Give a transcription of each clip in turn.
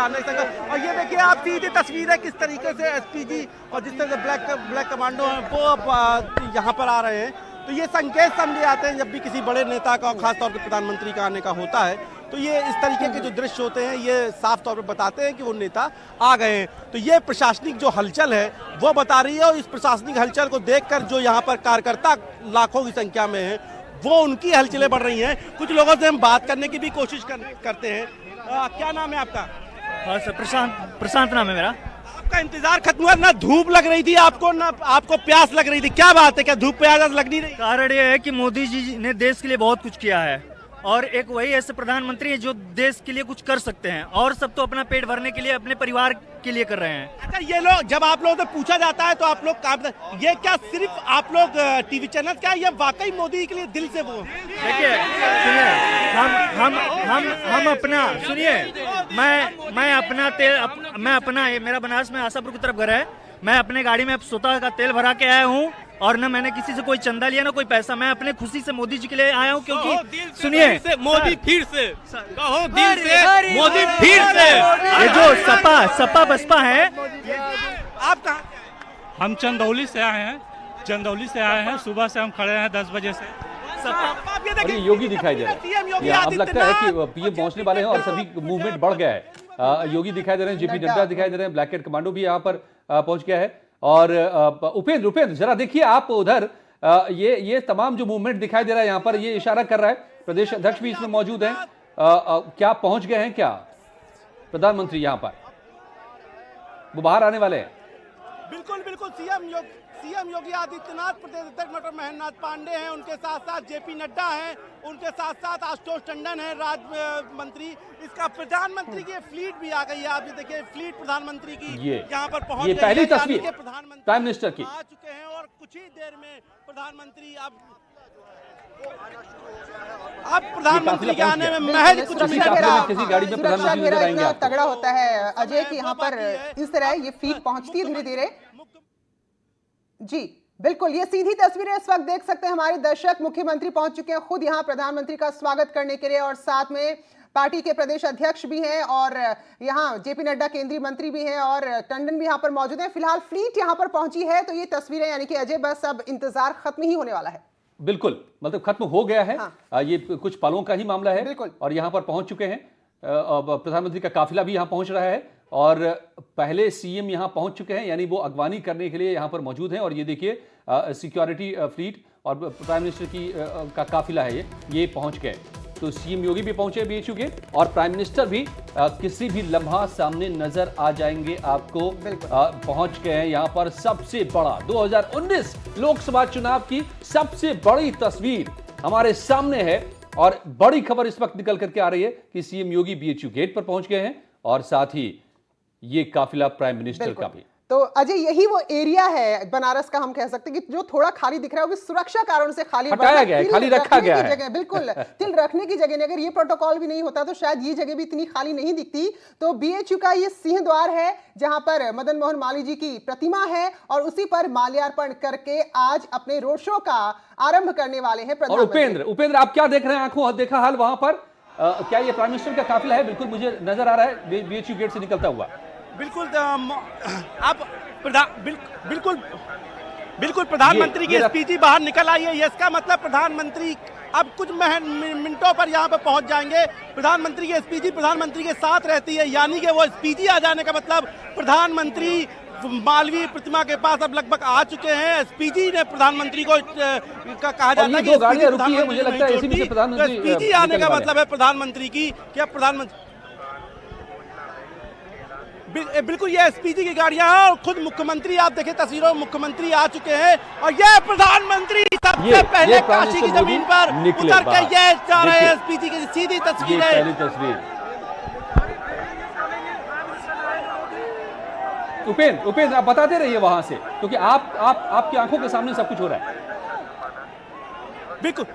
आने का। और ये देखिए आप सीधी तस्वीरें किस तरीके से एसपीजी और जिस तरह से ब्लैक कमांडो हैं वो अब यहाँ पर आ रहे हैं। तो ये संकेत समझे जाते हैं जब भी किसी बड़े नेता का और खासतौर पर प्रधानमंत्री का आने का होता है, तो ये इस तरीके के जो दृश्य होते हैं ये साफ तौर पर बताते हैं कि वो नेता आ गए हैं। तो ये प्रशासनिक जो हलचल है वो बता रही है, और इस प्रशासनिक हलचल को देखकर जो यहाँ पर कार्यकर्ता लाखों की संख्या में है वो उनकी हलचलें बढ़ रही हैं। कुछ लोगों से हम बात करने की भी कोशिश करते हैं। क्या नाम है आपका? हाँ सर, प्रशांत नाम है मेरा। आपका इंतजार खत्म हुआ? ना धूप लग रही थी आपको, ना आपको प्यास लग रही थी, क्या बात है, क्या धूप प्यास लग नहीं रही? कारण ये है कि मोदी जी ने देश के लिए बहुत कुछ किया है, और एक वही ऐसे प्रधानमंत्री हैं जो देश के लिए कुछ कर सकते हैं, और सब तो अपना पेट भरने के लिए अपने परिवार के लिए कर रहे हैं। अच्छा, ये लोग जब आप लोगों से पूछा जाता है तो आप लोग ये क्या सिर्फ आप लोग टीवी चैनल, क्या ये वाकई मोदी के लिए दिल से वो? देखिए सुनिए, हम अपना सुनिए, मैं अपना मेरा बनारस में आशापुर की तरफ घर है, मैं अपने गाड़ी में स्वतः का तेल भरा के आया हूँ, और न मैंने किसी से कोई चंदा लिया ना कोई पैसा। मैं अपने खुशी से मोदी जी के लिए आया हूँ, क्योंकि सुनिए मोदी फिर से कहो, दिल से मोदी फिर से। ये जो सपा बसपा है। आप कहाँ? हम चंदौली से आए हैं, सुबह से हम खड़े हैं 10 बजे से। और ये योगी दिखाई दे रहा है, अब लगता है कि पीएम पहुंचने वाले हैं और सभी मूवमेंट बढ़ गया है। योगी दिखाई दे रहे हैं, जेपी नड्डा दिखाई दे रहे हैं, ब्लैक कैट कमांडो भी यहाँ पर पहुंच गया है। और उपेंद्र जरा देखिए आप उधर, ये तमाम जो मूवमेंट दिखाई दे रहा है यहाँ पर, ये इशारा कर रहा है, प्रदेश अध्यक्ष भी इसमें मौजूद हैं। क्या पहुंच गए हैं क्या प्रधानमंत्री यहाँ पर? वो बाहर आने वाले हैं। बिल्कुल सीएम योगी आदित्यनाथ, प्रदेश अध्यक्ष डॉक्टर महेंद्र नाथ पांडे हैं, उनके साथ साथ जेपी नड्डा हैं, उनके साथ साथ आशुतोष टंडन है राज्य मंत्री। इसका प्रधानमंत्री की फ्लीट भी आ गई है, आप ये देखिए फ्लीट प्रधानमंत्री की यहाँ पर पहुंच गई है। पहली तस्वीर प्रधानमंत्री प्राइम मिनिस्टर की आ चुके हैं, और कुछ ही देर में प्रधानमंत्री अब प्रधानमंत्री के आने में महज कुछ किसी गाड़ी में प्रधानमंत्री नजर आएंगे आपको। तगड़ा होता है अजय कि यहाँ पर इस तरह ये फ्लीट पहुंचती है धीरे धीरे। जी बिल्कुल, ये सीधी तस्वीरें इस वक्त देख सकते हैं हमारे दर्शक। मुख्यमंत्री पहुंच चुके हैं खुद यहाँ प्रधानमंत्री का स्वागत करने के लिए, और साथ में पार्टी के प्रदेश अध्यक्ष भी हैं, और यहाँ जेपी नड्डा केंद्रीय मंत्री भी हैं, और टंडन भी यहाँ पर मौजूद हैं। फिलहाल फ्लीट यहाँ पर पहुंची है, तो ये तस्वीरें यानी कि अजय बस अब इंतजार खत्म ही होने वाला है। बिल्कुल, मतलब खत्म हो गया है। हाँ। ये कुछ पलों का ही मामला है। बिल्कुल। और यहाँ पर पहुंच चुके हैं, प्रधानमंत्री का काफिला भी यहाँ पहुंच रहा है, और पहले सीएम यहाँ पहुंच चुके हैं, यानी वो अगवानी करने के लिए यहाँ पर मौजूद हैं। और ये देखिए सिक्योरिटी फ्लीट और प्राइम मिनिस्टर की का काफिला है, ये पहुंच गए। तो सीएम योगी भी पहुंचे बीच चुके, और प्राइम मिनिस्टर भी किसी भी लम्हा सामने नजर आ जाएंगे आपको। पहुंच गए हैं यहाँ पर। सबसे बड़ा 2019 लोकसभा चुनाव की सबसे बड़ी तस्वीर हमारे सामने है, और बड़ी खबर इस वक्त निकल करके आ रही है कि सीएम योगी बीएचयू गेट पर पहुंच गए हैं, और साथ ही ये काफिला प्राइम मिनिस्टर का भी। तो अजय यही वो एरिया है बनारस का, हम कह सकते हैं कि जो थोड़ा खाली दिख रहा है वो भी सुरक्षा कारणों से खाली हटाया गया है, खाली रखा गया है। जगह बिल्कुल तिल रखने की जगह नहीं। अगर ये प्रोटोकॉल भी नहीं होता तो शायद ये जगह भी इतनी खाली नहीं दिखती। तो बीएचयू का ये सिंह द्वार है जहां पर मदन मोहन मालवीय जी की प्रतिमा है, और उसी पर माल्यार्पण करके आज अपने रोड शो का आरंभ करने वाले हैं प्रधानमंत्री। उपेंद्र आप क्या देख रहे हैं? आंखों देखा हाल वहां पर, क्या ये प्राइम मिनिस्टर का काफिला है? बिल्कुल मुझे नजर आ रहा है बीएचयू गेट से निकलता हुआ। बिल्कुल आप बिल्कुल प्रधानमंत्री की स्पीच बाहर निकल आई है। इसका मतलब प्रधानमंत्री अब कुछ मिनटों पर यहाँ पर पहुंच जाएंगे। प्रधानमंत्री की स्पीच प्रधानमंत्री के साथ रहती है, यानी कि वो स्पीच आ जाने का मतलब प्रधानमंत्री मालवीय प्रतिमा के पास अब लगभग आ चुके हैं। एसपीजी ने प्रधानमंत्री को कहा जाता है कि दो गाड़ियां रुकी है, मुझे लगता है इसी में से प्रधानमंत्री एसपीजी आने का मतलब है प्रधानमंत्री की क्या प्रधानमंत्री बिल्कुल ये एसपीजी की गाड़ियां हैं, और खुद मुख्यमंत्री आप देखिए तस्वीरों में मुख्यमंत्री आ चुके हैं, और ये प्रधानमंत्री सबसे पहले काशी की जमीन पर उतर के ये जा रहे हैं। एसपीजी की सीधी तस्वीर है। पहली तस्वीर उपेंद्र आप बताते रहिए वहां से, क्योंकि आपकी आंखों के सामने सब कुछ हो रहा है। बिल्कुल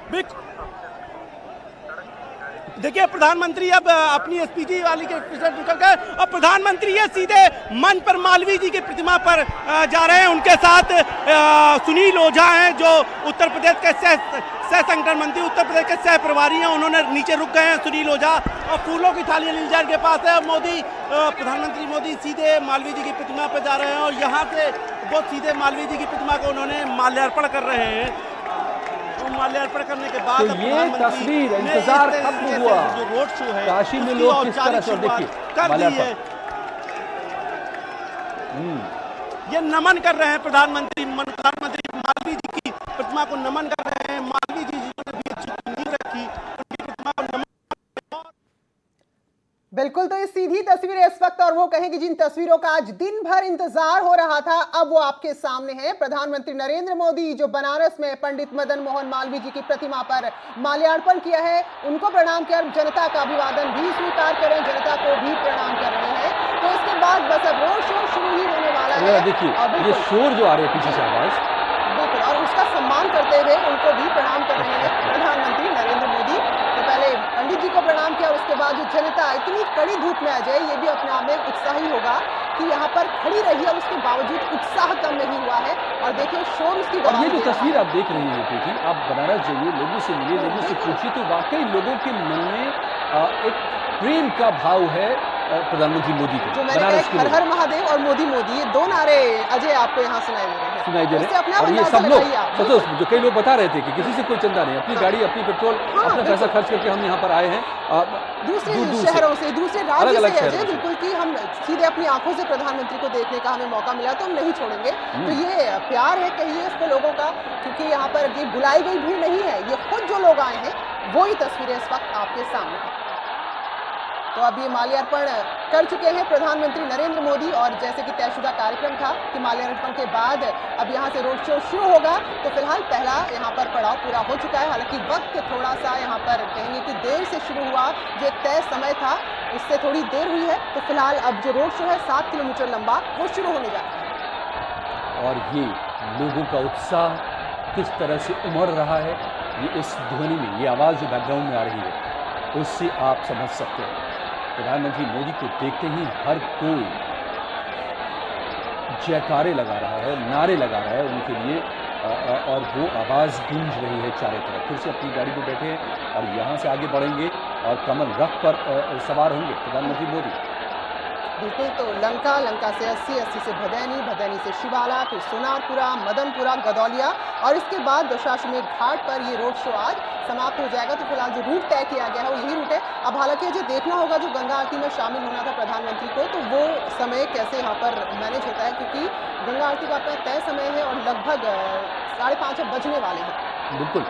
देखिए प्रधानमंत्री अब अपनी एसपीजी वाली के से निकल गए और प्रधानमंत्री ये सीधे मंच पर मालवीय जी की प्रतिमा पर जा रहे हैं। उनके साथ सुनील ओझा हैं जो उत्तर प्रदेश के सह संगठन मंत्री, उत्तर प्रदेश के सह प्रभारी हैं। उन्होंने नीचे रुक गए हैं सुनील ओझा और फूलों की थाली अनिल जैन के पास है। मोदी, प्रधानमंत्री मोदी सीधे मालवीय जी की प्रतिमा पर जा रहे हैं और यहाँ से वो सीधे मालवीय जी की प्रतिमा को उन्होंने माल्यार्पण कर रहे हैं। माल्यार्पण करने के बाद तो ये तस्वीर इंतजार खत्म हुआ। जो रोड शो है काशी में लोग किस तरह से देखिए कर दी है। ये नमन कर रहे हैं प्रधानमंत्री मालवीय जी की प्रतिमा को नमन कर रहे हैं। मालवीय जी जिन्होंने भी नींव रखी उनकी प्रतिमा को नमन। बिल्कुल, तो ये सीधी तस्वीरें इस वक्त, और वो कहें कि जिन तस्वीरों का आज दिन भर इंतजार हो रहा था अब वो आपके सामने है। प्रधानमंत्री नरेंद्र मोदी जो बनारस में पंडित मदन मोहन मालवीय जी की प्रतिमा पर माल्यार्पण किया है, उनको प्रणाम किया। जनता का अभिवादन भी स्वीकार करें, जनता को भी प्रणाम कर रहे हैं। तो इसके बाद बस अब रोड शो शुरू ही होने वाला है। देखिए ये शोर जो आ रहे हैं पीछे से आवाज, बिल्कुल, और उसका सम्मान करते हुए उनको भी प्रणाम कर रहे हैं प्रधानमंत्री नरेंद्र मोदी। तो पहले पंडित जी को प्रणाम किया और उसके बाद जो जनता इतनी कड़ी धूप में आ जाए, ये भी अपने आप में उत्साही होगा कि यहाँ पर खड़ी रही और उसके बावजूद उत्साह कम नहीं हुआ है। और देखिए शोर उसकी और ये जो तस्वीर आप देख रही हैं प्रीति, आप बनारस जाइए, लोगों से मिलिए, लोगों से पूछिए तो वाकई लोगों के मन में एक प्रेम का भाव है प्रधानमंत्री मोदी के। जो मैंने कहा हर हर महादेव और मोदी मोदी, ये दो नारे अजय आपको यहाँ सुनाई दे रहे हैं। और ये सब लोग सतोष, जो कई लोग बता रहे थे कि किसी से कोई चंदा नहीं, अपनी गाड़ी, अपनी पेट्रोल, अपना पैसा खर्च करके हम यहाँ पर आए हैं दूसरे शहरों से, दूसरे राज्य से अजय, बिल्कुल कि हम सीधे अपनी आंखों से प्रधानमंत्री को देखने का हमें मौका मिला तो हम नहीं छोड़ेंगे। तो ये प्यार है कहिए इसको लोगों का, क्योंकि यहाँ पर ये बुलाई गई भीड़ नहीं है, ये खुद जो लोग आए हैं वो ही तस्वीरें इस वक्त आपके सामने है। तो अब ये माल्यार्पण कर चुके हैं प्रधानमंत्री नरेंद्र मोदी और जैसे कि तयशुदा कार्यक्रम था कि माल्यार्पण के बाद अब यहाँ से रोड शो शुरू होगा। तो फिलहाल पहला यहाँ पर पड़ाव पूरा हो चुका है। हालांकि वक्त थोड़ा सा यहाँ पर कहेंगे कि देर से शुरू हुआ, जो एक तय समय था उससे थोड़ी देर हुई है। तो फिलहाल अब जो रोड शो है 7 किलोमीटर लंबा वो शुरू होने जा रहा है। और ये लोगों का उत्साह किस तरह से उमड़ रहा है, ये इस ध्वनि में, ये आवाज़ जो बैकग्राउंड में आ रही है उससे आप समझ सकते हैं। प्रधानमंत्री मोदी को देखते ही हर कोई जयकारे लगा रहा है, नारे लगा रहा है उनके लिए, और वो आवाज़ गूंज रही है चारों तरफ। फिर से अपनी गाड़ी में बैठे हैं और यहाँ से आगे बढ़ेंगे और कमल रथ पर सवार होंगे प्रधानमंत्री मोदी। बिल्कुल, तो लंका से 80 से भदैनी से शिवाला, फिर सोनारपुरा, मदनपुरा, गदौलिया और इसके बाद दशाश्वमेध घाट पर ये रोड शो आज समाप्त हो जाएगा। तो फिलहाल जो रूट तय किया गया है वो यही रूट है। अब हालांकि ये देखना होगा जो गंगा आरती में शामिल होना था प्रधानमंत्री को, तो वो समय कैसे यहाँ पर मैनेज होता है, क्योंकि गंगा आरती का अपना तय समय है और लगभग 5:30 बजने वाले हैं। बिल्कुल,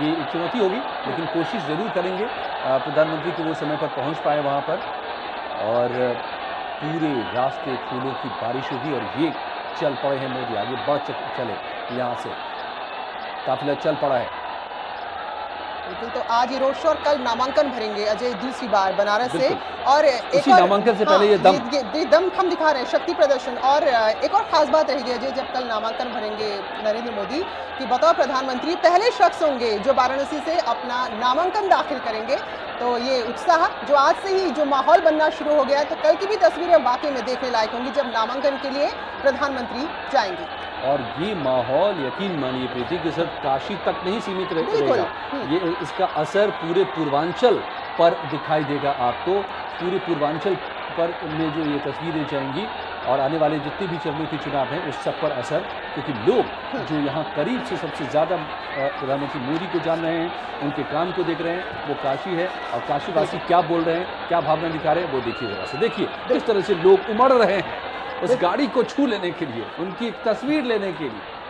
ये एक चुनौती होगी, लेकिन कोशिश जरूर करेंगे प्रधानमंत्री को वो समय पर पहुँच पाए वहाँ पर। और पूरे रास्ते फूलों की बारिश होगी और ये चल पड़े हैं मोदी, आगे बढ़ चले, यहाँ से काफिला चल पड़ा है। बिल्कुल, तो आज ये रोड शो और कल नामांकन भरेंगे अजय दूसरी बार बनारस से। और एक और नामांकन से पहले ये दम हम दिखा रहे हैं, शक्ति प्रदर्शन। और एक और खास बात रहेगी अजय, जब कल नामांकन भरेंगे नरेंद्र मोदी कि बतौर प्रधानमंत्री पहले शख्स होंगे जो वाराणसी से अपना नामांकन दाखिल करेंगे। तो ये उत्साह जो आज से ही जो माहौल बनना शुरू हो गया है, तो कल की भी तस्वीरें वाकई में देखने लायक होंगी जब नामांकन के लिए प्रधानमंत्री जाएंगे। और ये माहौल यकीन मानिए प्रीति कि सिर्फ काशी तक नहीं सीमित रहेगा, ये इसका असर पूरे पूर्वांचल पर दिखाई देगा आपको। पूरे पूर्वांचल पर में जो ये तस्वीरें जाएंगी और आने वाले जितने भी चरणों के चुनाव हैं उस सब पर असर, क्योंकि लोग जो यहाँ करीब से सबसे ज़्यादा प्रधानमंत्री मोदी को जान रहे हैं, उनके काम को देख रहे हैं, वो काशी है। और काशीवासी क्या बोल रहे हैं, क्या भावना दिखा रहे हैं, वो देखिए जरा से। देखिए किस तरह से लोग उमड़ रहे हैं उस गाड़ी को छू लेने के लिए, उनकी एक तस्वीर लेने के लिए।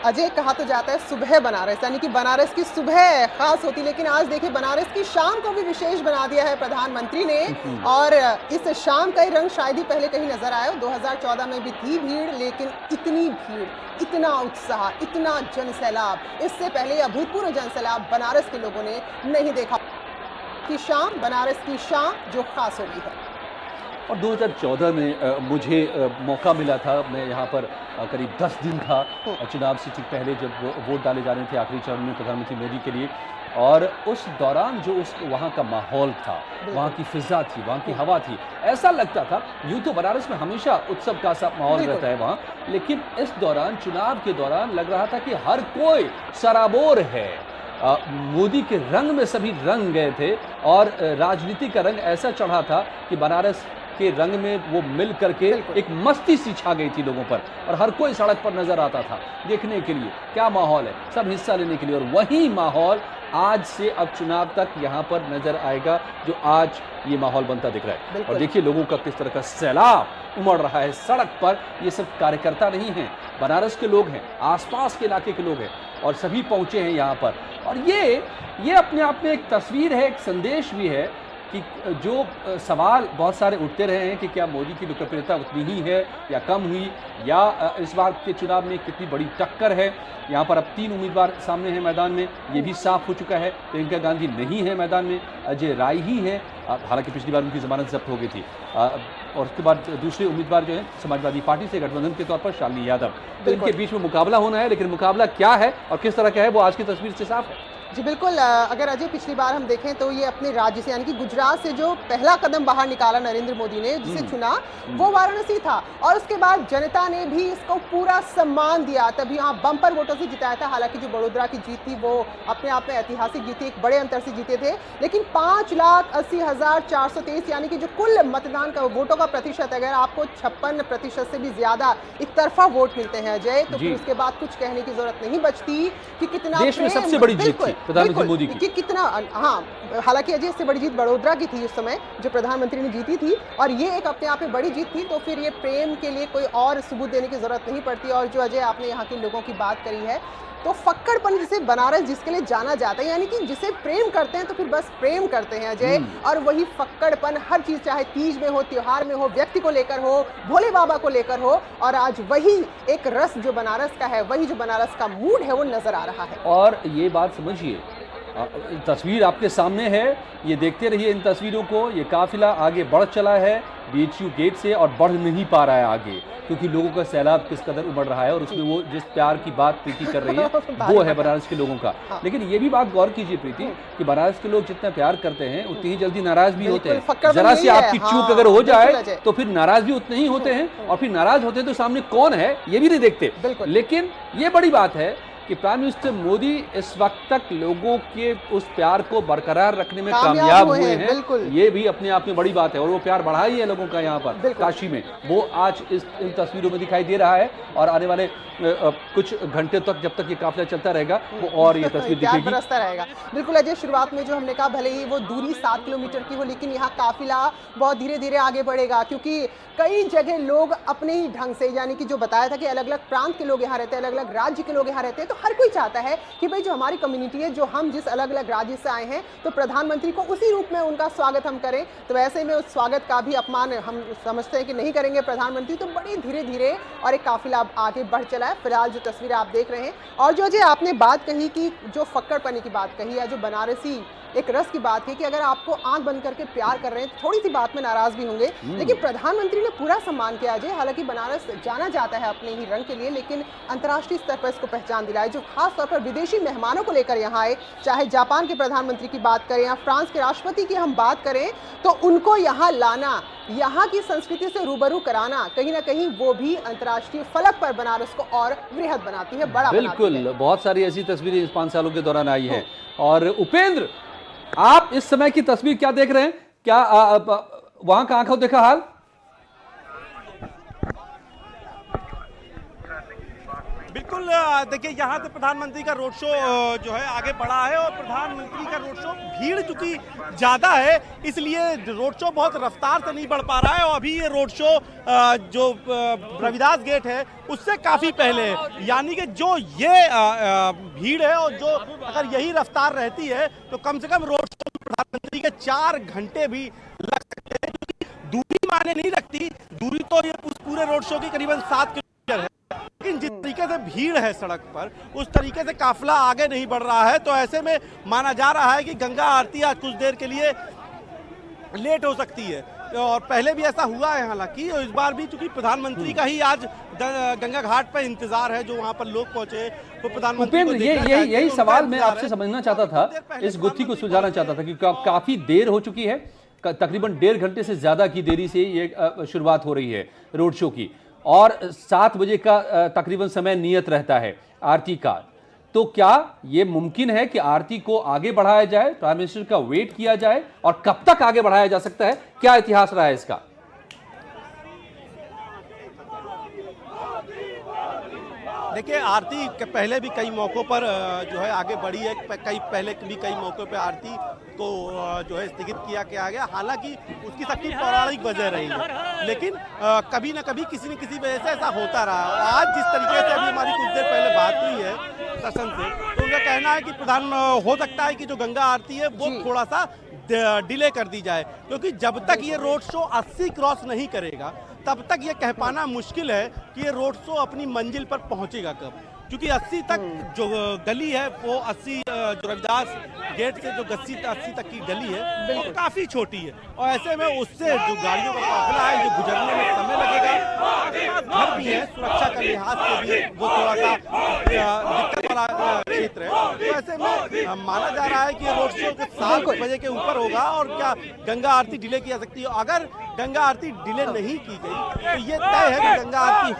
अजय, कहा तो जाता है सुबह बनारस, यानी कि बनारस की सुबह खास होती, लेकिन आज देखिए बनारस की शाम को भी विशेष बना दिया है प्रधानमंत्री ने। और इस शाम का ही रंग शायद ही पहले कहीं नजर आया। 2014 में भी थी भीड़, लेकिन इतनी भीड़, इतना उत्साह, इतना जनसैलाब, इससे पहले अभूतपूर्व जनसैलाब बनारस के लोगों ने नहीं देखा। कि शाम, बनारस की शाम जो खास होगी है। और 2014 में मुझे मौका मिला था, मैं यहाँ पर करीब 10 दिन था चुनाव से ठीक पहले, जब वोट डाले जा रहे थे आखिरी चरण में प्रधानमंत्री मोदी के लिए। और उस दौरान जो उस वहाँ का माहौल था, वहाँ की फिजा थी, वहाँ की हवा थी, ऐसा लगता था, यूं तो बनारस में हमेशा उत्सव का सा माहौल रहता है वहाँ, लेकिन इस दौरान, चुनाव के दौरान लग रहा था कि हर कोई सराबोर है। मोदी के रंग में सभी रंग गए थे और राजनीति का रंग ऐसा चढ़ा था कि बनारस के रंग में वो मिल करके एक मस्ती सी छा गई थी लोगों पर, और हर कोई सड़क पर नजर आता था देखने के लिए क्या माहौल है, सब हिस्सा लेने के लिए। और वही माहौल आज से अब चुनाव तक यहाँ पर नजर आएगा, जो आज ये माहौल बनता दिख रहा है। और देखिए लोगों का किस तरह का सैलाब उमड़ रहा है सड़क पर। ये सिर्फ कार्यकर्ता नहीं हैं, बनारस के लोग हैं, आसपास के इलाके के लोग हैं, और सभी पहुंचे हैं यहाँ पर। और ये अपने आप में एक तस्वीर है, एक संदेश भी है कि जो सवाल बहुत सारे उठते रहे हैं कि क्या मोदी की लोकप्रियता उतनी ही है या कम हुई, या इस बार के चुनाव में कितनी बड़ी टक्कर है। यहाँ पर अब 3 उम्मीदवार सामने हैं मैदान में, ये भी साफ हो चुका है। प्रियंका गांधी नहीं है मैदान में, अजय राय ही है, हालांकि पिछली बार उनकी जमानत जब्त हो गई थी। और उसके बाद दूसरे उम्मीदवार जो हैं समाजवादी पार्टी से गठबंधन के तौर पर शालिनी यादव। तो इनके बीच में मुकाबला होना है, लेकिन मुकाबला क्या है और किस तरह का है वो आज की तस्वीर से साफ है। जी बिल्कुल। अगर अजय पिछली बार हम देखें तो ये अपने राज्य से यानी कि गुजरात से जो पहला कदम बाहर निकाला नरेंद्र मोदी ने, जिसे चुना, वो वाराणसी था, और उसके बाद जनता ने भी इसको पूरा सम्मान दिया, तभी यहाँ बम्पर वोटों से जिताया था। हालांकि जो बड़ोदरा की जीत थी वो अपने आप में ऐतिहासिक जीत थी, एक बड़े अंतर से जीते थे, लेकिन 5,80,423 यानी कि जो कुल मतदान का वोटों का प्रतिशत, अगर आपको 56% से भी ज्यादा एक तरफा वोट मिलते हैं अजय, तो फिर उसके बाद कुछ कहने की जरूरत नहीं बचती कि कितना देश में सबसे बड़ी जीत थी प्रधानमंत्री मोदी की। कितना, हाँ, हालांकि अजय इससे बड़ी जीत बड़ोदरा की थी उस समय जो प्रधानमंत्री ने जीती थी, और ये एक अपने आप में बड़ी जीत थी। तो फिर ये प्रेम के लिए कोई और सबूत देने की जरूरत नहीं पड़ती। और जो अजय आपने यहाँ के लोगों की बात करी है, तो फक्कड़पन जिसे बनारस जिसके लिए जाना जाता है, यानी कि जिसे प्रेम करते हैं तो फिर बस प्रेम करते हैं अजय। और वही फक्कड़पन हर चीज, चाहे तीज में हो, त्योहार में हो, व्यक्ति को लेकर हो, भोले बाबा को लेकर हो, और आज वही एक रस जो बनारस का है, वही जो बनारस का मूड है वो नजर आ रहा है। और ये बात समझिए, तस्वीर आपके सामने है, ये देखते रहिए इन तस्वीरों को। ये काफिला आगे बढ़ चला है BHU गेट से, और बढ़ नहीं पा रहा है आगे, क्योंकि लोगों का सैलाब किस कदर उमड़ रहा है, और उसमें वो जिस प्यार की बात प्रीति कर रही है वो है बनारस के लोगों का। लेकिन ये भी बात गौर कीजिए प्रीति, कि बनारस के लोग जितना प्यार करते हैं उतनी ही जल्दी नाराज भी होते हैं। जरा सी आपकी चूक अगर हो जाए तो फिर नाराज भी उतने ही होते हैं, और फिर नाराज होते हैं तो सामने कौन है ये भी नहीं देखते। लेकिन ये बड़ी बात है कि प्राइम मिनिस्टर मोदी इस वक्त तक लोगों के उस प्यार को बरकरार रखने में कामयाब हुए हैं। ये भी अपने आप में बड़ी बात है, और वो प्यार बढ़ा ही है लोगों का यहाँ पर काशी में, वो आज इन तस्वीरों में दिखाई दे रहा है। और आने वाले कुछ घंटे तक, जब तक ये काफिला चलता रहेगा, वो और ये तस्वीर दिखेगी, बरसता रहेगा। बिल्कुल अजय, शुरुआत में जो हमने कहा भले ही वो दूरी 7 किलोमीटर की हो, लेकिन यहाँ काफिला बहुत धीरे धीरे आगे बढ़ेगा, क्योंकि कई जगह लोग अपने ही ढंग से, यानी कि जो बताया था कि अलग अलग प्रांत के लोग यहाँ रहते हैं, अलग अलग राज्य के लोग यहाँ रहते हैं, तो हर कोई चाहता है कि भाई जो हमारी कम्युनिटी है, जो हम जिस अलग अलग राज्य से आए हैं, तो प्रधानमंत्री को उसी रूप में उनका स्वागत हम करें। तो वैसे में उस स्वागत का भी अपमान हम समझते हैं कि नहीं करेंगे प्रधानमंत्री, तो बड़ी धीरे धीरे और एक काफिला आगे बढ़ चला है। फिलहाल जो तस्वीर आप देख रहे हैं, और जो अजय आपने बात कही कि जो फक्कड़पनी की बात कही, या जो बनारसी एक रस की बात है कि अगर आपको आंख बंद करके प्यार कर रहे हैं, थोड़ी सी बात में नाराज भी होंगे, लेकिन प्रधानमंत्री ने पूरा सम्मान किया अजय। हालांकि बनारस जाना जाता है अपने ही रंग के लिए, लेकिन अंतर्राष्ट्रीय स्तर पर इसको पहचान दिलाई, जो खास तौर पर विदेशी मेहमानों को लेकर यहाँ आए, चाहे जापान के प्रधानमंत्री की बात करें या फ्रांस के राष्ट्रपति की हम बात करें, तो उनको यहाँ लाना, यहाँ की संस्कृति से रूबरू कराना, कहीं ना कहीं वो भी अंतर्राष्ट्रीय फलक पर बनारस को और वृहद बनाती है, बड़ा बिल्कुल बनाती है। बहुत सारी ऐसी तस्वीरें इस 5 सालों के दौरान आई है। और उपेंद्र, आप इस समय की तस्वीर क्या देख रहे हैं? क्या वहां का आंखों देखा हाल? बिल्कुल, देखिए यहाँ से प्रधानमंत्री का रोड शो जो है आगे बढ़ा है, और प्रधानमंत्री का रोड शो भीड़ चूंकि ज्यादा है, इसलिए रोड शो बहुत रफ्तार से नहीं बढ़ पा रहा है। और अभी ये रोड शो जो रविदास गेट है उससे काफी पहले है, यानी कि जो ये भीड़ है, और जो अगर यही रफ्तार रहती है तो कम से कम रोड शो प्रधानमंत्री के 4 घंटे भी लग सकते हैं, क्योंकि दूरी मायने नहीं रखती। दूरी तो ये पूरे रोड शो की करीबन 7 किलोमीटर है, लेकिन जिस तरीके से भीड़ है सड़क पर, उस तरीके से काफिला आगे नहीं बढ़ रहा है। तो ऐसे में माना जा रहा है कि गंगा आरती आज कुछ देर के लिए लेट हो सकती है। और पहले भी ऐसा हुआ है हालांकि, और इस बार भी चूंकि प्रधानमंत्री का ही आज गंगा घाट पर इंतजार है, जो वहां पर लोग पहुंचे वो प्रधानमंत्री को उपेंद्र, देखना चाहते हैं, यही उनका सवाल मैं इंतजार आपसे है। समझना चाहता था, इस गुत्थी को सुलझाना चाहता था, क्योंकि काफी देर हो चुकी है, तकरीबन 1.5 घंटे से ज्यादा की देरी से ये शुरुआत हो रही है रोड शो की, और 7 बजे का तकरीबन समय नियत रहता है आरती का। तो क्या ये मुमकिन है कि आरती को आगे बढ़ाया जाए, प्राइम मिनिस्टर का वेट किया जाए, और कब तक आगे बढ़ाया जा सकता है? क्या इतिहास रहा है इसका? देखिए, आरती के पहले भी कई मौकों पर जो है आगे बढ़ी है, पहले भी कई मौकों पर आरती को जो है स्थगित किया गया, हालांकि उसकी सबकी पौराणिक वजह रही है, लेकिन कभी ना कभी किसी न किसी वजह से ऐसा होता रहा। आज जिस तरीके से अभी हमारी कुछ देर पहले बात हुई है शासन से, तो उनका कहना है कि हो सकता है कि जो गंगा आरती है वो थोड़ा सा डिले कर दी जाए, क्योंकि जब तक ये रोड शो 80 क्रॉस नहीं करेगा तब तक ये कह पाना मुश्किल है कि ये रोड शो अपनी मंजिल पर पहुंचेगा कब, क्योंकि 80 तक जो गली है वो 80 जो रविदास गेट से जो 80 तक की गली है वो काफी छोटी है, और ऐसे में उससे जो गाड़ियों का काफिला है जो गुजरने में समय लगेगा, घर भी है, सुरक्षा का लिहाज से भी वो थोड़ा सा दिक्कत वाला क्षेत्र है। तो ऐसे में माना जा रहा है कि रोड शो 7 बजे के ऊपर होगा, और क्या गंगा आरती डिले की जा सकती है। अगर गंगा आरती डिले नहीं की गई तो ये तय है कि गंगा आरती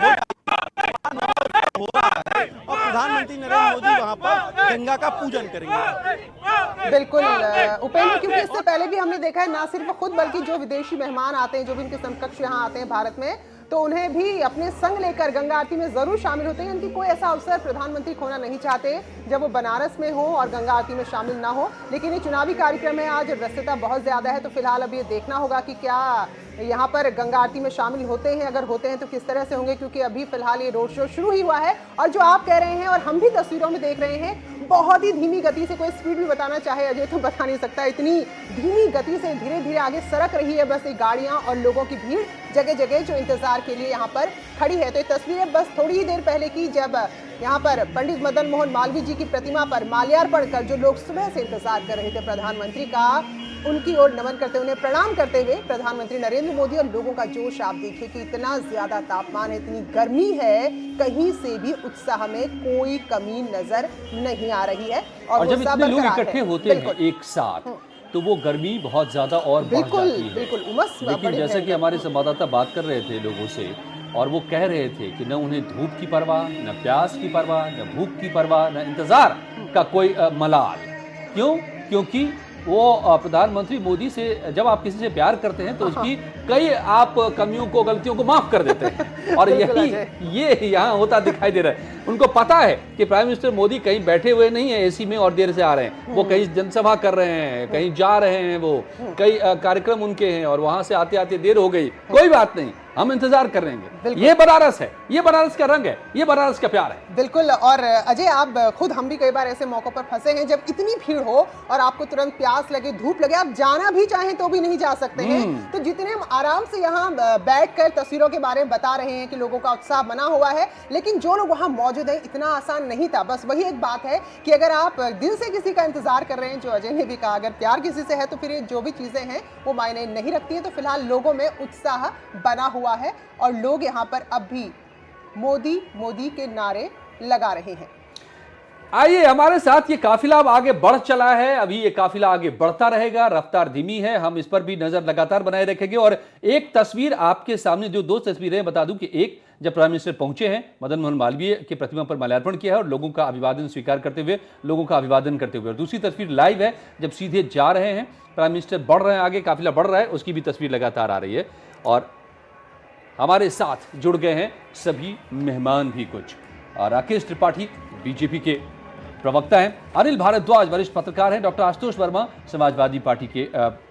हो रहा है और प्रधानमंत्री नरेंद्र मोदी वहां पर गंगा का पूजन करेंगे। बिल्कुल उपेंद्र, क्योंकि इससे पहले भी हमने देखा है ना सिर्फ खुद बल्कि जो विदेशी मेहमान आते हैं, जो भी इनके समकक्ष यहाँ आते हैं भारत में, तो उन्हें भी अपने संग लेकर गंगा आरती में जरूर शामिल होते हैं। उनकी कोई ऐसा अवसर प्रधानमंत्री खोना नहीं चाहते जब वो बनारस में हो और गंगा आरती में शामिल ना हो, लेकिन ये चुनावी कार्यक्रम है, आज व्यस्तता बहुत ज्यादा है, तो फिलहाल अब ये देखना होगा कि क्या यहाँ पर गंगा आरती में शामिल होते हैं, अगर होते हैं तो किस तरह से होंगे, क्योंकि अभी फिलहाल ये रोड शो शुरू ही हुआ है। और जो आप कह रहे हैं और हम भी तस्वीरों में देख रहे हैं, बहुत ही धीमी गति से, कोई स्पीड भी बताना चाहे अजय तो बता नहीं सकता, इतनी धीमी गति से धीरे धीरे आगे सरक रही है बस ये गाड़ियां और लोगों की भीड़ जगह जगह जो इंतजार के लिए यहाँ पर खड़ी है। तो ये तस्वीरें बस थोड़ी ही देर पहले की, जब यहाँ पर पंडित मदन मोहन मालवीय जी की प्रतिमा पर माल्यार्पण कर जो लोग सुबह से इंतजार कर रहे थे प्रधानमंत्री का, उनकी ओर नमन करते हुए, उन्हें प्रणाम करते हुए प्रधानमंत्री नरेंद्र मोदी, और लोगों का जोश आप देखिए कि इतना ज्यादा तापमान है, इतनी गर्मी है, कहीं से भी उत्साह में कोई कमी नजर नहीं आ रही है। और जब इतने लोग इकट्ठे होते हैं एक साथ, तो वो गर्मी बहुत ज्यादा और बढ़ जाती है। बिल्कुल उमस। लेकिन जैसे कि हमारे संवाददाता बात कर रहे थे लोगों से, और वो कह रहे थे कि न उन्हें धूप की परवाह, न प्यास की परवाह, न भूख की परवाह, न इंतजार का कोई मलाल। क्यों? क्योंकि वो प्रधानमंत्री मोदी से, जब आप किसी से प्यार करते हैं तो उसकी कई आप कमियों को, गलतियों को माफ कर देते हैं, और ये यहाँ होता दिखाई दे रहा है। उनको पता है कि प्राइम मिनिस्टर मोदी कहीं बैठे हुए नहीं है एसी में और देर से आ रहे हैं, वो कहीं जनसभा कर रहे हैं, कहीं जा रहे हैं, वो कई कार्यक्रम उनके हैं, और वहां से आते आते देर हो गई, कोई बात नहीं, हम इंतजार कर रहेंगे। ये बनारस है, ये बनारस का रंग है, ये बनारस का प्यार है। बिल्कुल। और अजय, आप खुद, हम भी कई बार ऐसे मौकों पर फंसे हैं जब इतनी भीड़ हो और आपको तुरंत प्यास लगे, धूप लगे, आप जाना भी चाहें तो भी नहीं जा सकते हैं। तो जितने हम आराम से यहाँ बैठकर तस्वीरों के बारे में बता रहे हैं कि लोगों का उत्साह बना हुआ है, लेकिन जो लोग वहां मौजूद हैं, इतना आसान नहीं था। बस वही एक बात है कि अगर आप दिल से किसी का इंतजार कर रहे हैं, जो अजय ने भी कहा, अगर प्यार किसी से है तो फिर जो भी चीजें हैं वो मायने नहीं रखती है। तो फिलहाल लोगों में उत्साह बना हुआ है और लोग यहाँ पर अब भी मोदी मोदी के नारे लगा रहे हैं। आइए हमारे साथ, ये काफिला अब आगे बढ़ चला है, अभी ये काफिला आगे बढ़ता रहेगा, रफ्तार धीमी है, हम इस पर भी नजर लगातार बनाए रखेंगे। और एक तस्वीर आपके सामने, जो 2 तस्वीरें बता दूं कि एक जब प्राइम मिनिस्टर पहुंचे हैं, मदन मोहन मालवीय की प्रतिमा पर माल्यार्पण किया है और लोगों का अभिवादन स्वीकार करते हुए, लोगों का अभिवादन करते हुए, और दूसरी तस्वीर लाइव है जब सीधे जा रहे हैं प्राइम मिनिस्टर, बढ़ रहे हैं आगे, काफिला बढ़ रहा है, उसकी भी तस्वीर लगातार आ रही है। और हमारे साथ जुड़ गए हैं सभी मेहमान भी कुछ, राकेश त्रिपाठी बीजेपी के प्रवक्ता हैं, अनिल भारद्वाज वरिष्ठ पत्रकार हैं, डॉक्टर आशुतोष वर्मा समाजवादी पार्टी के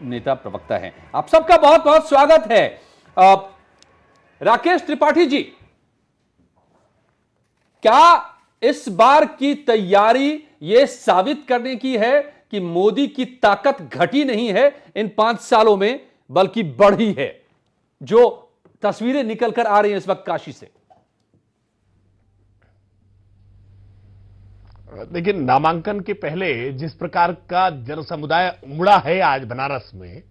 नेता प्रवक्ता हैं। आप सबका बहुत बहुत स्वागत है। राकेश त्रिपाठी जी, क्या इस बार की तैयारी ये साबित करने की है कि मोदी की ताकत घटी नहीं है इन 5 सालों में, बल्कि बढ़ी है, जो तस्वीरें निकलकर आ रही हैं इस वक्त काशी से? देखिए, नामांकन के पहले जिस प्रकार का जन समुदाय उमड़ा है आज बनारस में,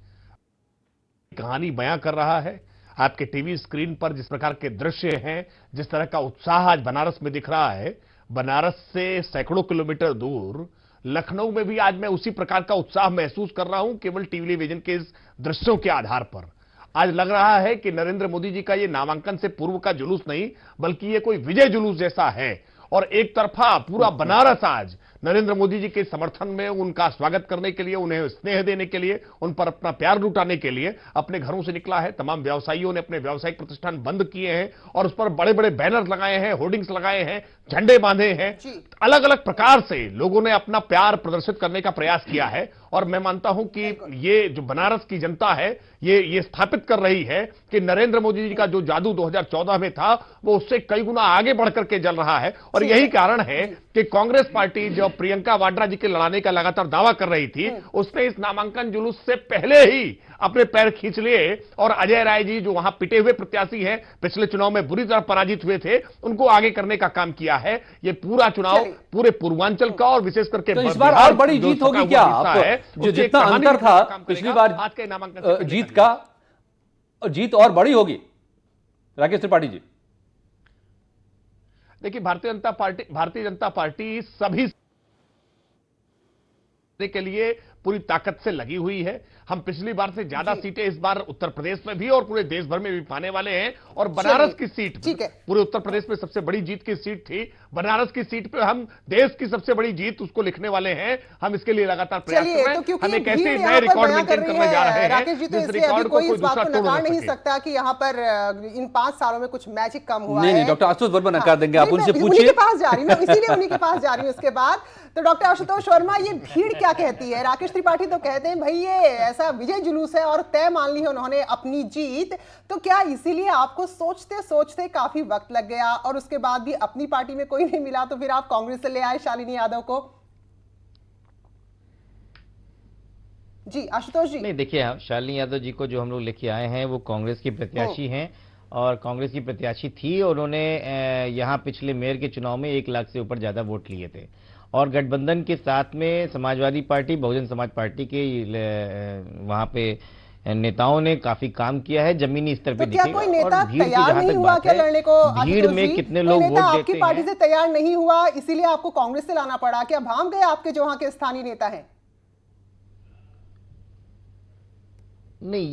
कहानी बयां कर रहा है। आपके टीवी स्क्रीन पर जिस प्रकार के दृश्य हैं, जिस तरह का उत्साह आज बनारस में दिख रहा है, बनारस से सैकड़ों किलोमीटर दूर लखनऊ में भी आज मैं उसी प्रकार का उत्साह महसूस कर रहा हूं, केवल टेलीविजन के इस दृश्यों के आधार पर। आज लग रहा है कि नरेंद्र मोदी जी का ये नामांकन से पूर्व का जुलूस नहीं, बल्कि ये कोई विजय जुलूस जैसा है। और एक तरफा पूरा बनारस आज नरेंद्र मोदी जी के समर्थन में, उनका स्वागत करने के लिए, उन्हें स्नेह देने के लिए, उन पर अपना प्यार लुटाने के लिए अपने घरों से निकला है। तमाम व्यवसायियों ने अपने व्यावसायिक प्रतिष्ठान बंद किए हैं और उस पर बड़े बड़े बैनर लगाए हैं, होर्डिंग्स लगाए हैं, झंडे बांधे हैं। अलग अलग प्रकार से लोगों ने अपना प्यार प्रदर्शित करने का प्रयास किया है। और मैं मानता हूं कि ये जो बनारस की जनता है, ये स्थापित कर रही है कि नरेंद्र मोदी जी का जो जादू 2014 में था, वो उससे कई गुना आगे बढ़कर के जल रहा है। और यही कारण है कि कांग्रेस पार्टी जो प्रियंका वाड्रा जी के लड़ाने का लगातार दावा कर रही थी, उसने इस नामांकन जुलूस से पहले ही अपने पैर खींच लिए और अजय राय जी, जो वहां पिटे हुए प्रत्याशी हैं, पिछले चुनाव में बुरी तरह पराजित हुए थे, उनको आगे करने का काम किया है। ये पूरा चुनाव पूरे पूर्वांचल का और विशेष करके तो इस बार और बड़ी जीत होगी क्या? जो जितना अंतर था पिछली बार आज के नामांकन जीत का, जीत और बड़ी होगी राकेश त्रिपाठी जी? देखिए, भारतीय जनता पार्टी सभी के लिए पूरी ताकत से लगी हुई है। हम पिछली बार से ज्यादा सीटें इस बार उत्तर प्रदेश में भी और पूरे देश भर में भी पाने वाले हैं। और बनारस की सीट, पूरे उत्तर प्रदेश में सबसे बड़ी जीत की सीट थी, बनारस की सीट पे हम देश की सबसे बड़ी जीत उसको लिखने वाले हैं। हम इसके लिए लगातार प्रयास कर रहे हैं। हम एक ऐसे नए रिकॉर्ड मेंटेन करने जा रहे हैं राकेश जी, तो जिस इसलिए रिकॉर्ड अभी को कोई कोई इस बात दूसरा को तोड़ नकार नहीं नहीं सके। सकता कि यहाँ पर इन 5 सालों में कुछ मैजिक कम हुआ है। नहीं, डॉक्टर आशुतोष वर्मा नकार देंगे, आप उनसे उन्हीं पूछिए। के पास जा रही हूँ, इसीलिए उन्हीं के पास जा रही हूँ। इसके बाद तो डॉक्टर आशुतोष वर्मा, ये भीड़ क्या कहती है? राकेश त्रिपाठी तो कहते हैं भाई ये ऐसा विजय जुलूस है और तय मान ली है उन्होंने अपनी जीत। तो क्या इसीलिए आपको सोचते सोचते काफी वक्त लग गया और उसके बाद भी अपनी पार्टी में कोई नहीं मिला, तो फिर आप कांग्रेस से ले आए शालिनी यादव को? जी आशुतोष जी। नहीं, देखिए, शालिनी यादव जी को जो हम लोग लेके आए हैं वो कांग्रेस की प्रत्याशी हैं और कांग्रेस की प्रत्याशी थी। और उन्होंने यहाँ पिछले मेयर के चुनाव में 1 लाख से ऊपर ज्यादा वोट लिए थे। और गठबंधन के साथ में समाजवादी पार्टी, बहुजन समाज पार्टी के वहां पे नेताओं ने काफी काम किया है, जमीनी स्तर पे क्या कोई नेता तैयार नहीं हुआ क्या लड़ने को? भीड़ में कितने लोग वोट देते हैं? आपकी पार्टी से तैयार नहीं हुआ, इसीलिए आपको कांग्रेस से लाना पड़ा? क्या भाम गए आपके जो वहां के स्थानीय नेता हैं? नहीं,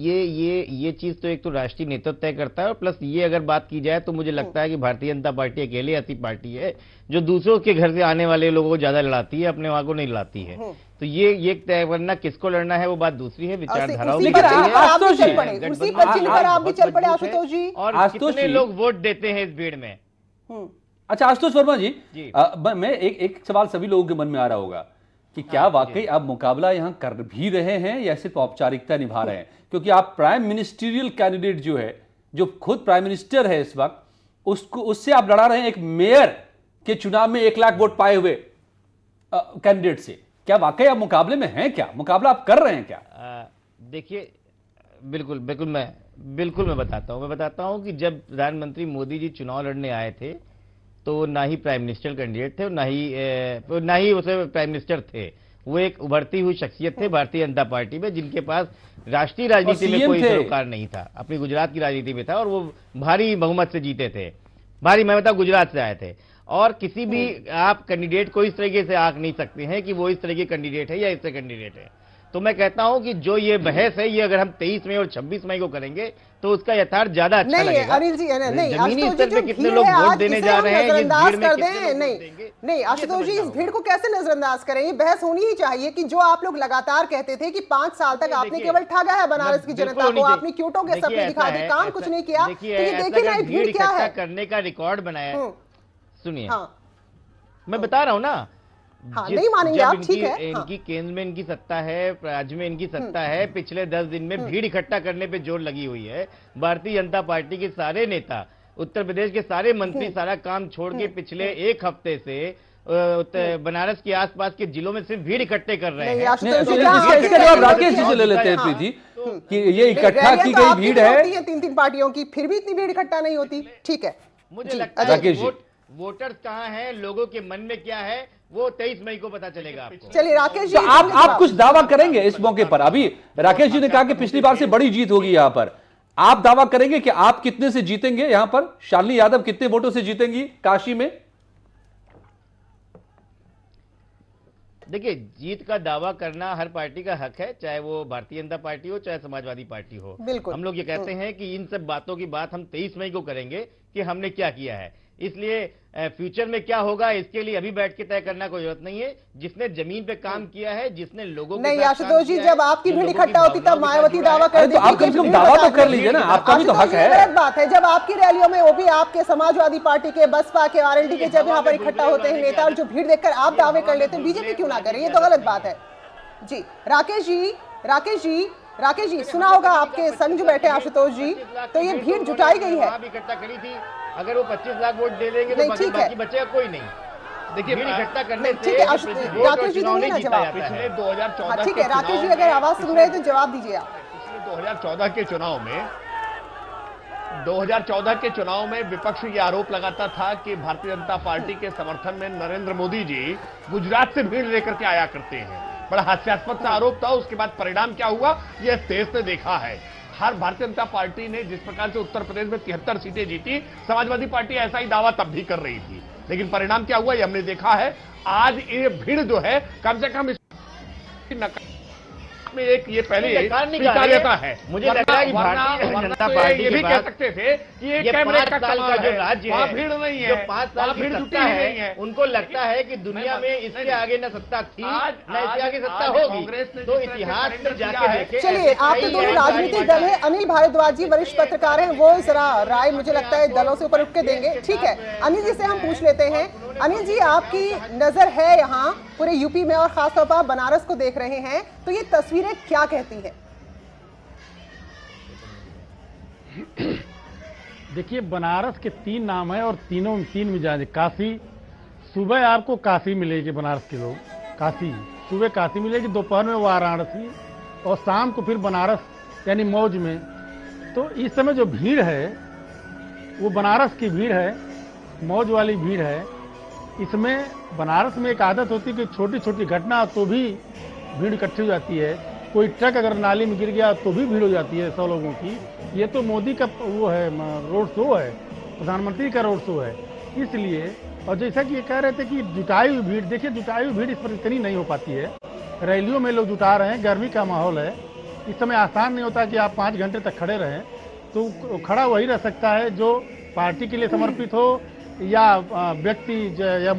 ये चीज तो एक तो राष्ट्रीय नेतृत्व तय करता है और प्लस ये अगर बात की जाए तो मुझे लगता है कि भारतीय जनता पार्टी अकेले ऐसी पार्टी है जो दूसरों के घर से आने वाले लोगों को ज्यादा लड़ाती है, अपने वहां को नहीं लड़ाती है। तो ये तय करना किसको लड़ना है वो बात दूसरी है, विचारधाराओं की बात है। उसी पर चलकर आप भी चल पड़े आशुतोष जी। और कितने लोग वोट देते हैं इस भीड़ में? अच्छा आशुतोष वर्मा जी, मैं एक सवाल सभी लोगों के मन में आ रहा होगा कि क्या वाकई आप मुकाबला यहां कर भी रहे हैं या सिर्फ औपचारिकता निभा रहे हैं? क्योंकि आप प्राइम मिनिस्टरियल कैंडिडेट जो है, जो खुद प्राइम मिनिस्टर है इस वक्त, उससे आप लड़ा रहे हैं एक मेयर के चुनाव में 1 लाख वोट पाए हुए कैंडिडेट से। क्या वाकई आप मुकाबले में हैं? क्या मुकाबला आप कर रहे हैं क्या? देखिए, बिल्कुल मैं बताता हूं कि जब प्रधानमंत्री मोदी जी चुनाव लड़ने आए थे तो ना ही प्राइम मिनिस्टर कैंडिडेट थे और ना ही उसे प्राइम मिनिस्टर थे। वो एक उभरती हुई शख्सियत थे भारतीय जनता पार्टी में, जिनके पास राष्ट्रीय राजनीति में कोई सरोकार नहीं था, अपनी गुजरात की राजनीति में था और वो भारी बहुमत से जीते थे। मैं बताऊं, गुजरात से आए थे। और किसी भी आप कैंडिडेट को इस तरीके से आंक नहीं सकते हैं कि वो इस तरह के कैंडिडेट है या इस तरह कैंडिडेट है। तो मैं कहता हूं कि जो ये बहस है, ये अगर हम 23 मई और 26 मई को करेंगे तो उसका यथार्थ ज्यादा अच्छा लगेगा। अनिल जी, नहीं, जमीनी स्तर पे कितने लोग वोट देने जा रहे हैं, इस भीड़ में कितने लोग वोट देंगे? नहीं आशुतोष जी, इस भीड़ को कैसे नजरअंदाज करें? ये बहस होनी ही चाहिए कि जो आप लोग लगातार कहते थे कि 5 साल तक आपने केवल ठगा है बनारस की जनता को, आपने क्यूटों के सपने दिखा दिए, काम कुछ नहीं किया। तो ये देखिए ना, भीड़ क्या है करने का रिकॉर्ड बनाया। सुनिए, मैं बता रहा हूं ना, नहीं मानेंगे आप, ठीक है। इनकी केंद्र में इनकी सत्ता है, राज्य में इनकी सत्ता है। पिछले 10 दिन में भीड़ इकट्ठा करने पे जोर लगी हुई है। भारतीय जनता पार्टी के सारे नेता, उत्तर प्रदेश के सारे मंत्री सारा काम छोड़ के पिछले 1 हफ्ते से बनारस के आसपास के जिलों में सिर्फ भीड़ इकट्ठे कर रहे हैं। इसका जवाब राकेश जी से ले लेते हैं प्रीति, कि ये इकट्ठा की गई भीड़ है 3 पार्टियों की, फिर भी इतनी भीड़ इकट्ठा नहीं होती। ठीक है, मुझे लगता है वोटर्स कहाँ हैं, लोगों के मन में क्या है, वो 23 मई को पता चलेगा आपको। चलिए राकेश जी, तो आप कुछ दावा करेंगे इस मौके पर? अभी राकेश जी ने कहा कि पिछली बार से बड़ी जीत होगी यहां पर, आप दावा करेंगे कि आप कितने से जीतेंगे यहां पर? शालिनी यादव कितने वोटों से जीतेंगी काशी में? देखिए, जीत का दावा करना हर पार्टी का हक है, चाहे वो भारतीय जनता पार्टी हो चाहे समाजवादी पार्टी हो। बिल्कुल। हम लोग ये कहते हैं कि इन सब बातों की बात हम 23 मई को करेंगे कि हमने क्या किया है। इसलिए फ्यूचर में क्या होगा इसके लिए अभी बैठ के तय करना कोई जरूरत नहीं है। जिसने जमीन पे काम किया है, जिसने लोगों के नहीं साथ काम आशुतोष जी, किया है, जब आपकी जो भीड़ लोगों की इकट्ठा होती तब भावनाओं के साथ मायावती जुड़ा दावा है, कर तो आप कम से कम दावा तो कर लीजिए ना, आपका भी तो हक है। गलत बात है, जब आपकी रैलियों में वो भी आपके समाजवादी पार्टी के, बसपा के, आरएलडी के जब यहाँ पर इकट्ठा होते हैं नेता और जो भीड़ देखकर आप दावे कर लेते हैं, बीजेपी क्यों ना करे? ये तो गलत बात है जी। राकेश जी सुना होगा आपके संग जो बैठे आशुतोष जी, तो ये भीड़ जुटाई गई है, इकट्ठा करी थी। अगर वो 25 लाख वोट दे देंगे नहीं, तो ठीक है। बाकी बचेगा कोई नहीं। देखिए, भीड़ इकट्ठा करने से ठीक है, राकेश जी देंगे ना जवाब। पिछले 2014 ठीक है राकेश जी, अगर आवाज सुन रहे हैं तो जवाब दीजिए आप। पिछले 2014 के चुनाव में विपक्ष ये आरोप लगाता था कि भारतीय जनता पार्टी के समर्थन में नरेंद्र मोदी जी गुजरात से भीड़ लेकर के आया करते हैं। बड़ा हास्यास्पद सा आरोप था। उसके बाद परिणाम क्या हुआ ये देश ने देखा है। हर भारतीय जनता पार्टी ने जिस प्रकार से उत्तर प्रदेश में 73 सीटें जीती, समाजवादी पार्टी ऐसा ही दावा तब भी कर रही थी, लेकिन परिणाम क्या हुआ ये हमने देखा है। आज ये भीड़ जो है कम से कम में एक ये पहले स्वीकार्यता है। मुझे लग रहा है कि भारतीय जनता पार्टी ये भी कह सकते थे कि ये कैमरे का साल का जो राज्य है, भीड़ नहीं है, जो 5 साल की सत्ता है, उनको लगता है कि दुनिया में इसके आगे न सत्ता थी न इसके आगे सत्ता होगी। तो इतिहास में जाके देखें। चलिए, आपके दोनों राजनीतिक दल है, अनिल भारद्वाज जी वरिष्ठ पत्रकार हैं, वो जरा राय मुझे लगता है दलों से ऊपर उठ के देंगे। ठीक है, अनिल जी से हम पूछ लेते हैं। अनिल जी, आपकी नजर है यहाँ पूरे यूपी में और खासतौर पर आप बनारस को देख रहे हैं, तो ये तस्वीरें क्या कहती हैं? देखिए, बनारस के 3 नाम है और तीन मिजाज। काशी, सुबह आपको काशी मिलेगी, बनारस के लोग काशी, सुबह काशी मिलेगी, दोपहर में वाराणसी और शाम को फिर बनारस यानी मौज में। तो इस समय जो भीड़ है वो बनारस की भीड़ है, मौज वाली भीड़ है। इसमें बनारस में एक आदत होती है कि छोटी छोटी घटना तो भी भीड़ इकट्ठी हो जाती है। कोई ट्रक अगर नाली में गिर गया तो भी भीड़ हो जाती है 100 लोगों की। ये तो मोदी का वो है, रोड शो है, प्रधानमंत्री का रोड शो है, इसलिए। और जैसा कि ये कह रहे थे कि जुटाई हुई भीड़, देखिए जुटाई हुई भीड़ इस पर इतनी नहीं हो पाती है। रैलियों में लोग जुटा रहे हैं, गर्मी का माहौल है, इस समय आसान नहीं होता कि आप 5 घंटे तक खड़े रहें। तो खड़ा वही रह सकता है जो पार्टी के लिए समर्पित हो या व्यक्ति या